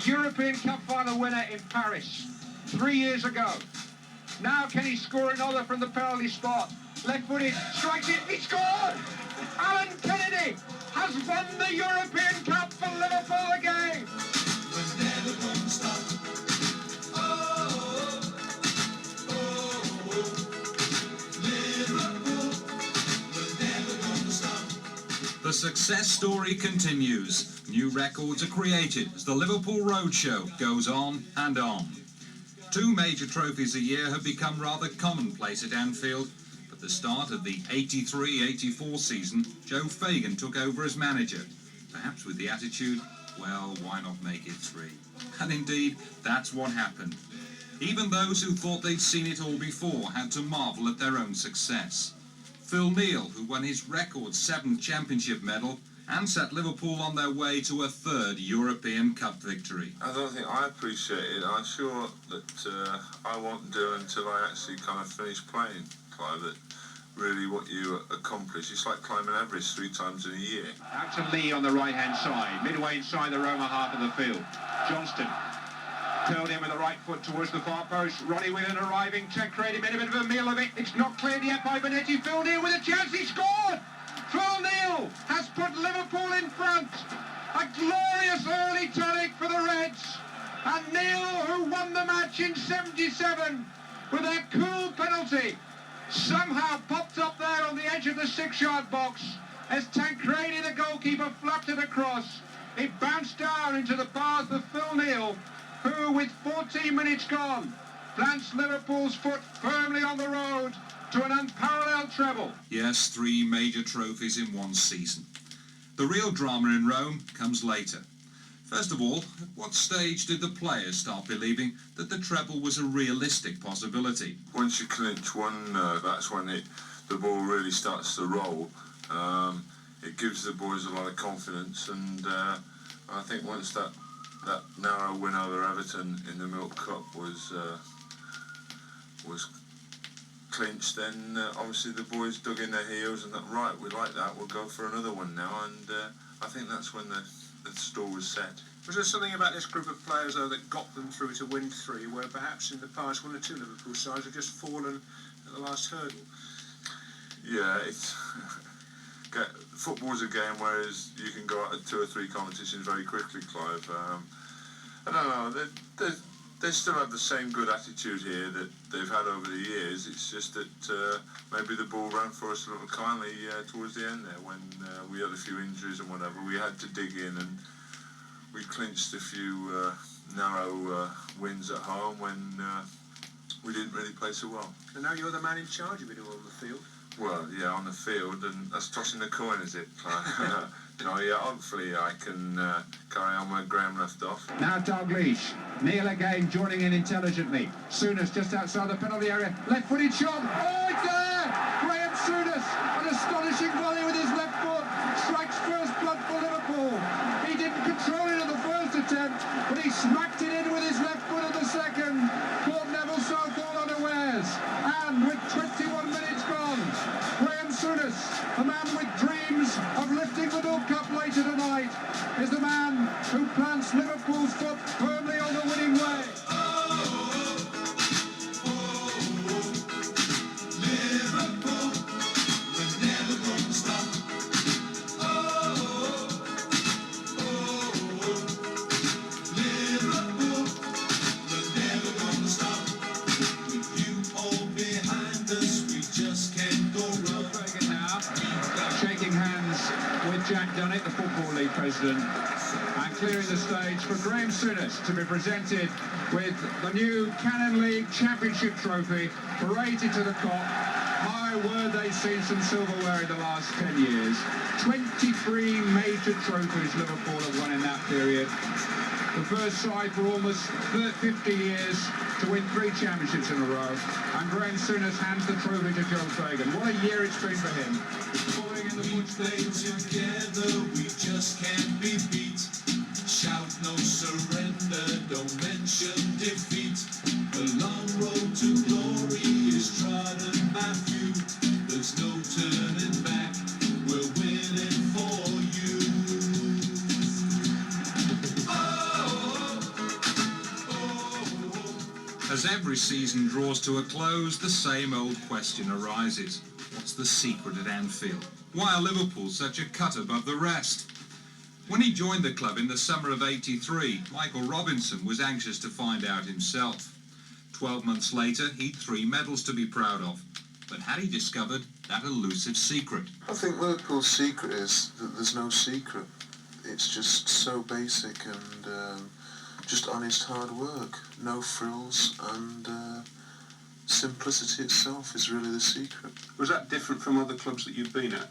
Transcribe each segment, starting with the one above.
European Cup final winner in Paris 3 years ago. Now can he score another from the penalty spot? Left-footed, strikes it, he scored! Alan Kennedy has won the European Cup for Liverpool again! We're never gonna stop. Liverpool, we're never gonna stop. The success story continues. New records are created as the Liverpool Roadshow goes on and on. 2 major trophies a year have become rather commonplace at Anfield. At the start of the 83-84 season, Joe Fagan took over as manager, perhaps with the attitude, well, why not make it 3? And indeed, that's what happened. Even those who thought they'd seen it all before had to marvel at their own success. Phil Neal, who won his record 7th championship medal and set Liverpool on their way to a 3rd European Cup victory. I don't think I appreciate it. I'm sure that I won't do until I actually kind of finish playing, Clive, that really what you accomplish, it's like climbing Everest 3 times in a year. Out to Lee on the right-hand side, midway inside the Roma half of the field. Johnston curled in with the right foot towards the far post. Ronnie Whelan arriving, Tancredi made a bit of a meal of it. It's not cleared yet by Benetti. Phil Neal with a chance, he scored! Phil Neal has put Liverpool in front. A glorious early tonic for the Reds. And Neal, who won the match in 77 with a cool penalty, somehow popped up there on the edge of the 6-yard box as Tancredi, the goalkeeper, flapped it across. It bounced down into the path of Phil Neal, who, with 14 minutes gone, plants Liverpool's foot firmly on the road to an unparalleled treble. Yes, 3 major trophies in one season. The real drama in Rome comes later. First of all, at what stage did the players start believing that the treble was a realistic possibility? Once you clinch one, that's when the ball really starts to roll. It gives the boys a lot of confidence, and I think once that narrow win over Everton in the Milk Cup was clinched, then obviously the boys dug in their heels and thought, right, we like that, we'll go for another one now, and I think that's when the store was set. Was there something about this group of players, though, that got them through to win 3, where perhaps in the past 1 or 2 Liverpool sides have just fallen at the last hurdle? Yeah, football's a game whereas you can go out at 2 or 3 competitions very quickly, Clive. I don't know, they still have the same good attitude here that they've had over the years. It's just that maybe the ball ran for us a little kindly towards the end there when we had a few injuries and whatever. We had to dig in, and we clinched a few narrow wins at home when we didn't really play so well. And now you're the man in charge of it all on the field. Well, yeah, on the field, and that's tossing the coin, is it? You know, yeah, hopefully I can carry on where Graham left off. Now Dalglish. Neal again joining in intelligently. Souness just outside the penalty area. Left-footed shot. Oh, it's there! Graham Souness, an astonishing volley with his left foot. Strikes first blood for Liverpool. He didn't control it at the first attempt, but he smacked it in with his left foot at the second. Caught Neville Southall unawares. And with 21 minutes gone, Graham Souness, the man with dreams of lifting the Milk Cup later tonight, is the man who plants Liverpool's foot firmly on the winning way. Liverpool, we're never gonna stop. Liverpool, we're never gonna stop. With you all behind us, we just can't go wrong. Shaking hands with Jack Dunnett, the Football League president, and clearing the stage for Graham Souness to be presented with the new Cannon League Championship trophy, paraded to the Kop. My word, they've seen some silverware in the last 10 years. 23 major trophies Liverpool have won in that period. The first side for almost 50 years to win 3 championships in a row. And Graham Souness hands the trophy to Joe Fagan. What a year it's been for him. We play together, we just can't be beat. Shout no surrender, don't mention defeat. The long road to glory is trodden by few. There's no turning back, we're winning for you. Oh, As every season draws to a close, the same old question arises. What's the secret at Anfield? Why are Liverpool such a cut above the rest? When he joined the club in the summer of '83, Michael Robinson was anxious to find out himself. 12 months later, he'd 3 medals to be proud of. But had he discovered that elusive secret? I think Liverpool's secret is that there's no secret. It's just so basic and just honest hard work, no frills, and simplicity itself is really the secret. Was that different from other clubs that you've been at?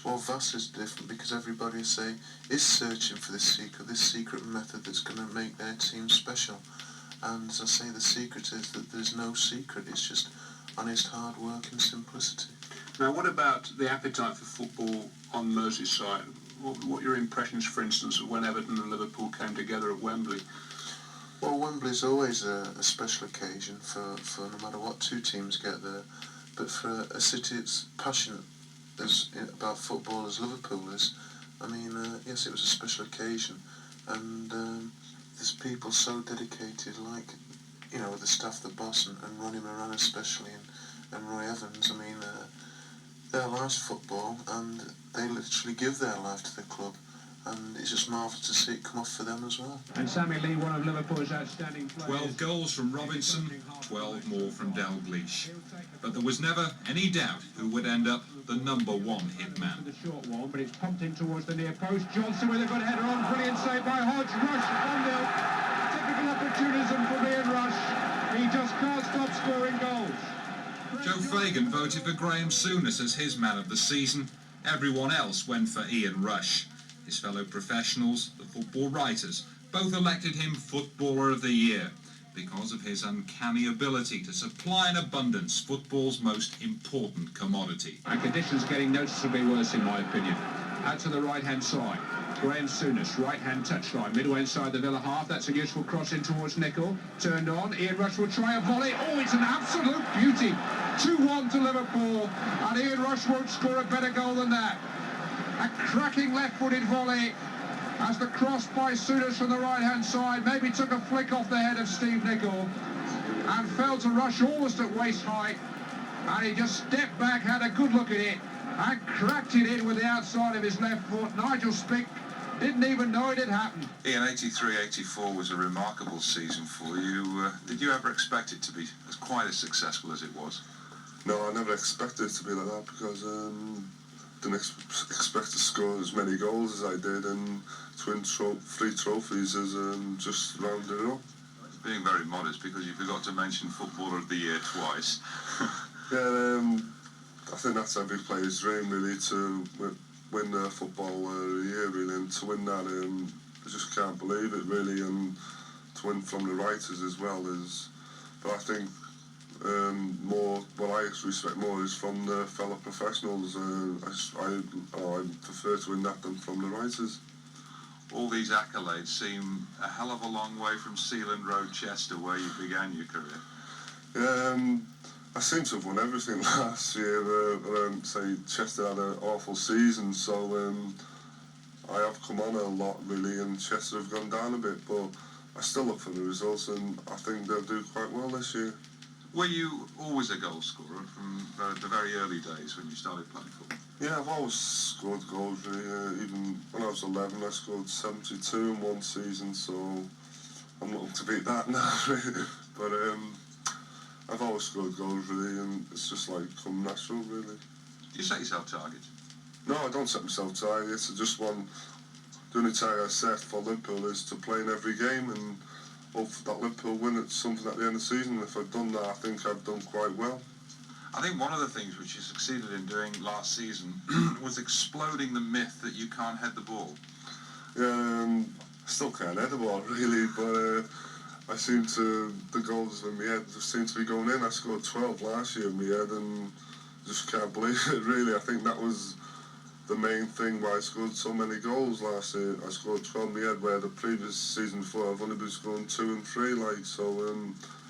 Well, vastly different because everybody, say, is searching for this secret method that's going to make their team special. And as I say, the secret is that there's no secret, it's just honest hard work and simplicity. Now, what about the appetite for football on Merseyside? What are your impressions, for instance, of when Everton and Liverpool came together at Wembley? Well, Wembley's always a special occasion for no matter what two teams get there. But for a city that's passionate about football as Liverpool is, I mean, yes, it was a special occasion. And there's people so dedicated, like, you know, the staff, the boss, and Ronnie Moran especially, and Roy Evans. I mean, their life's football, and they literally give their life to the club. And it's just marvellous to see it come off for them as well. And Sammy Lee, one of Liverpool's outstanding players. 12 goals from Robinson, 12 more from Dalglish. But there was never any doubt who would end up the #1 hitman. The short one, but it's pumped in towards the near post. Johnson with a good header on, brilliant save by Hodge. Rush 1-0. Typical opportunism from Ian Rush. He just can't stop scoring goals. Joe Fagan voted for Graham Souness as his man of the season. Everyone else went for Ian Rush. His fellow professionals, the football writers, both elected him Footballer of the Year because of his uncanny ability to supply in abundance football's most important commodity. And conditions getting noticeably worse, in my opinion. Out to the right-hand side. Graham Souness, right-hand touchline, midway inside the Villa half. That's a useful cross in towards Nicol. Turned on. Ian Rush will try a volley. Oh, it's an absolute beauty. 2-1 to Liverpool. And Ian Rush won't score a better goal than that. A cracking left-footed volley as the cross by Souness from the right-hand side maybe took a flick off the head of Steve Nicol and fell to Rush almost at waist height, and he just stepped back, had a good look at it and cracked it in with the outside of his left foot. Nigel Spick didn't even know it had happened. Ian, 83-84 was a remarkable season for you. Did you ever expect it to be quite as successful as it was? No, I never expected it to be like that because didn't expect to score as many goals as I did, and to win 3 trophies is just rounded it up. Being very modest because you forgot to mention Footballer of the Year twice. Yeah, I think that's every player's dream really, to win the Footballer of the Year really, and to win that, I just can't believe it really, and to win from the writers as well is. But I think what I respect more is from the fellow professionals. I prefer to win that than from the writers. All these accolades seem a hell of a long way from Sealand Road, Chester, where you began your career. Yeah, I seem to have won everything last year. Say Chester had an awful season, so I have come on a lot really, and Chester have gone down a bit, but I still look for the results, and I think they'll do quite well this year. Were you always a goal scorer from the very early days when you started playing football? Yeah, I've always scored goals really. Even when I was 11, I scored 72 in one season, so I'm looking to beat that now really. But I've always scored goals really, and it's just like come natural really. Do you set yourself targets? No, I don't set myself targets. I just want, the only target I set for Liverpool is to play in every game and hope that Liverpool win at something at the end of the season. And if I've done that, I think I've done quite well. I think one of the things which you succeeded in doing last season was exploding the myth that you can't head the ball. Yeah, I still can't head the ball really, but the goals in my head just seem to be going in. I scored 12 last year in my head, and just can't believe it really. I think that was the main thing why I scored so many goals last year. I scored 12 in my head, where the previous season before I've only been scoring 2 and 3, like, so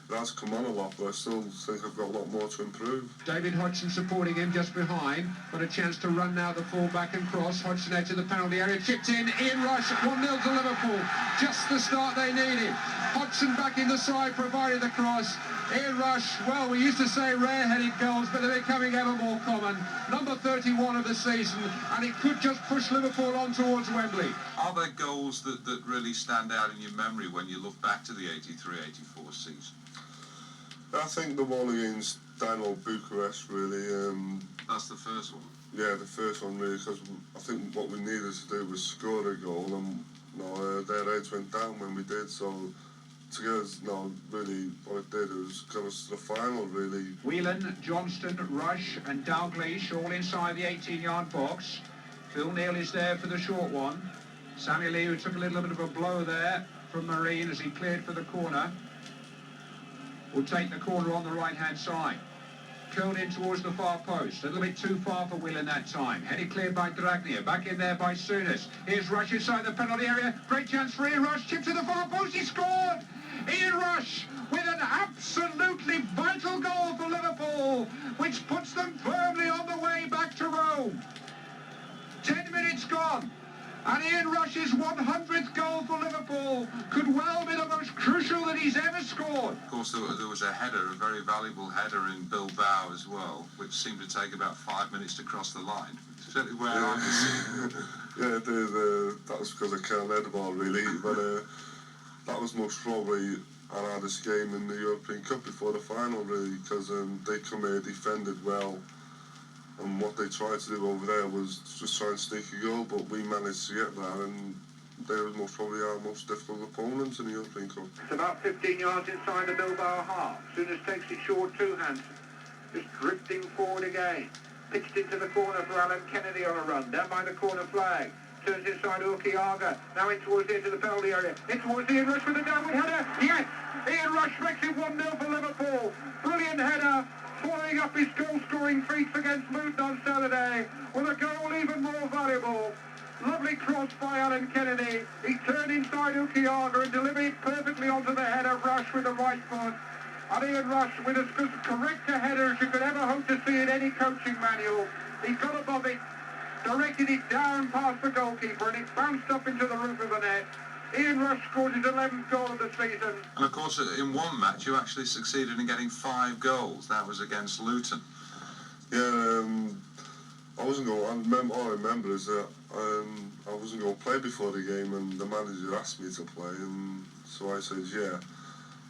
it has come on a lot, but I still think I've got a lot more to improve. David Hodgson supporting him just behind, got a chance to run now the full-back and cross. Hodgson edge of the penalty area, chipped in, Ian Rush, 1-0 to Liverpool, just the start they needed. Hodgson back in the side, provided the cross. Ian Rush, well, we used to say rare-headed goals, but they're becoming ever more common. Number 31 of the season, and it could just push Liverpool on towards Wembley. Are there goals that really stand out in your memory when you look back to the 83-84 season? I think the one against Dynamo Bucharest, really. That's the first one. Yeah, the first one, really, because I think what we needed to do was score a goal, and their heads went down when we did, so to get us, really, what it did was got us to the final, really. Whelan, Johnston, Rush and Dalglish all inside the 18-yard box. Phil Neal is there for the short one. Sammy Lee, who took a little bit of a blow there from Marine as he cleared for the corner, will take the corner on the right-hand side. Curled in towards the far post. A little bit too far for Whelan that time. Headed cleared by Dragnia. Back in there by Souness. Here's Rush inside the penalty area. Great chance for Ian Rush. Chip to the far post. He scored! Ian Rush with an absolutely vital goal for Liverpool, which puts them firmly on the way back to Rome. 10 minutes gone. And Ian Rush's 100th goal for Liverpool could well be the most crucial that he's ever scored. Of course, there was a header, a very valuable header in Bilbao as well, which seemed to take about 5 minutes to cross the line. Certainly where I was. Yeah, that was because I can't head the ball, really, but that was most probably our hardest game in the European Cup before the final, really, because they come here, defended well, and what they tried to do over there was just try and sneak a goal, but we managed to get that, and they were most probably our most difficult opponents in the European Cup. It's about 15 yards inside the Bilbao half. Souness takes it short to Hansen. Just drifting forward again. Pitched into the corner for Alan Kennedy on a run. Down by the corner flag. Turns inside Ukiaga. Now in towards the edge of the penalty area. In towards Ian Rush with a downward header. Yes! Ian Rush makes it 1-0 for Liverpool. Brilliant header. Following up his goal-scoring feats against Luton on Saturday with a goal even more valuable. Lovely cross by Alan Kennedy. He turned inside Ukiaga and delivered it perfectly onto the head of Rush with the right foot. And Ian Rush with as correct a header as you could ever hope to see in any coaching manual. He got above it, directed it down past the goalkeeper, and it bounced up into the roof of the net. Ian Rush scored his 11th goal of the season. And of course, in one match, you actually succeeded in getting 5 goals. That was against Luton. Yeah, I wasn't going. All I remember is that I wasn't going to play before the game, and the manager asked me to play, and so I said yeah.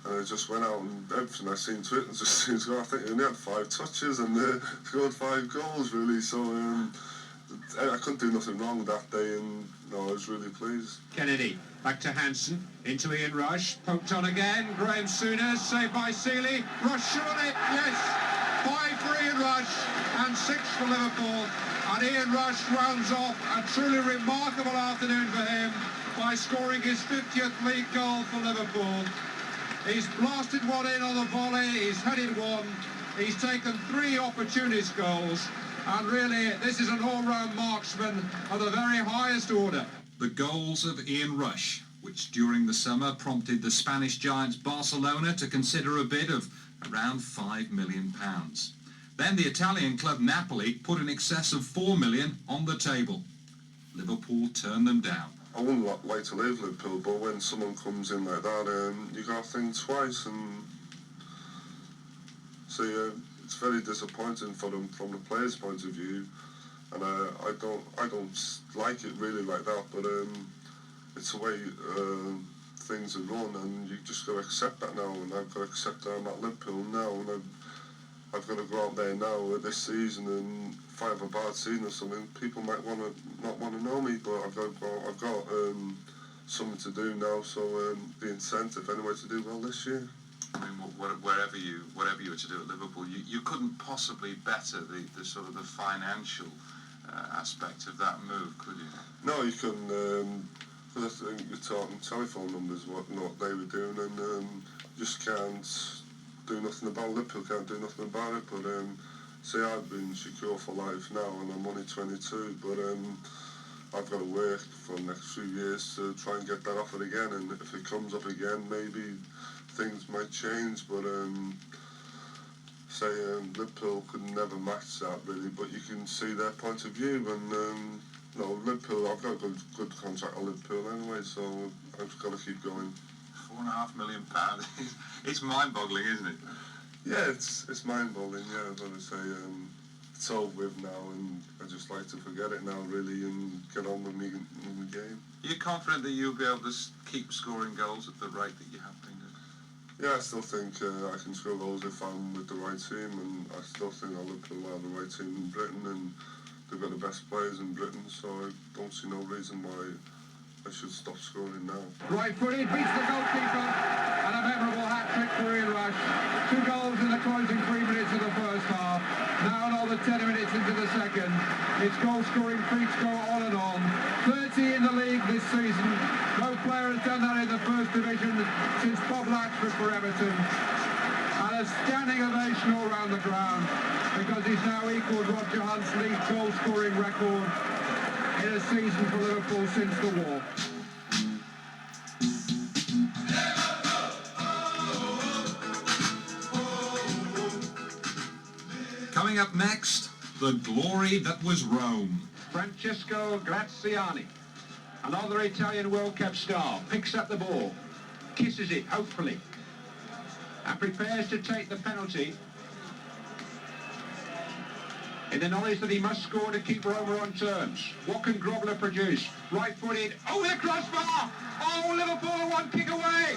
And I just went out, and everything I seen to it, and just seemed to go. I think he only had 5 touches and scored 5 goals, really. So I couldn't do nothing wrong that day, and I was really pleased. Kennedy back to Hansen, into Ian Rush, poked on again. Graham Souness, saved by Seeley. Rush shot it, yes. 5 for Ian Rush and 6 for Liverpool. And Ian Rush rounds off a truly remarkable afternoon for him by scoring his 50th league goal for Liverpool. He's blasted one in on the volley, he's headed one, he's taken 3 opportunist goals, and really this is an all-round marksman of the very highest order. The goals of Ian Rush, which during the summer prompted the Spanish giants Barcelona to consider a bid of around £5 million. Then the Italian club Napoli put in excess of £4 million on the table. Liverpool turned them down. I wouldn't like to leave Liverpool, but when someone comes in like that, you got to think twice, and so it's very disappointing for them from the players' point of view, and I don't like it really like that, but it's the way things are run, and you just got to accept that now, and I've got to accept that I'm at Liverpool now, and I've got to go out there now this season, and if I have a bad season or something, people might not want to know me, but I've got something to do now, so the incentive anyway to do well this year. I mean, whatever you were to do at Liverpool, you couldn't possibly better the sort of the financial aspect of that move, could you? No, you couldn't, because I think you're talking telephone numbers, what they were doing, and just can't do nothing about it. Liverpool can't do nothing about it, but see, I've been secure for life now, and I'm only 22, but I've got to work for the next few years to try and get that offer again, and if it comes up again, maybe things might change, but Liverpool could never match that really, but you can see their point of view, and Liverpool, I've got a good contract at Liverpool anyway, so I've got to keep going. £4.5 million. It's mind-boggling, isn't it? Yeah, it's mind-boggling. Yeah, but I say it's over with now, and I just like to forget it now, really, and get on with me in the game. Are you confident that you'll be able to keep scoring goals at the rate that you have been doing? Yeah, I still think I can score goals if I'm with the right team, and I still think Liverpool are the right team in Britain, and they've got the best players in Britain, so I don't see no reason why I should stop scoring now. Right-footed, beats the goalkeeper, and a memorable hat-trick for Ian Rush. 2 goals in the closing 3 minutes of the first half. Now another 10 minutes into the second. Its goal-scoring feats go on and on. 30 in the league this season. No player has done that in the first division since Bob Latchford for Everton. And a standing ovation all round the ground, because he's now equalled Roger Hunt's league goal-scoring record in a season for Liverpool since the war. Coming up next, the glory that was Rome. Francesco Graziani, another Italian World Cup star, picks up the ball, kisses it, hopefully, and prepares to take the penalty in the knowledge that he must score to keep Roma on terms. What can Grobler produce? Right-footed, over the crossbar! Oh, Liverpool are 1 kick away!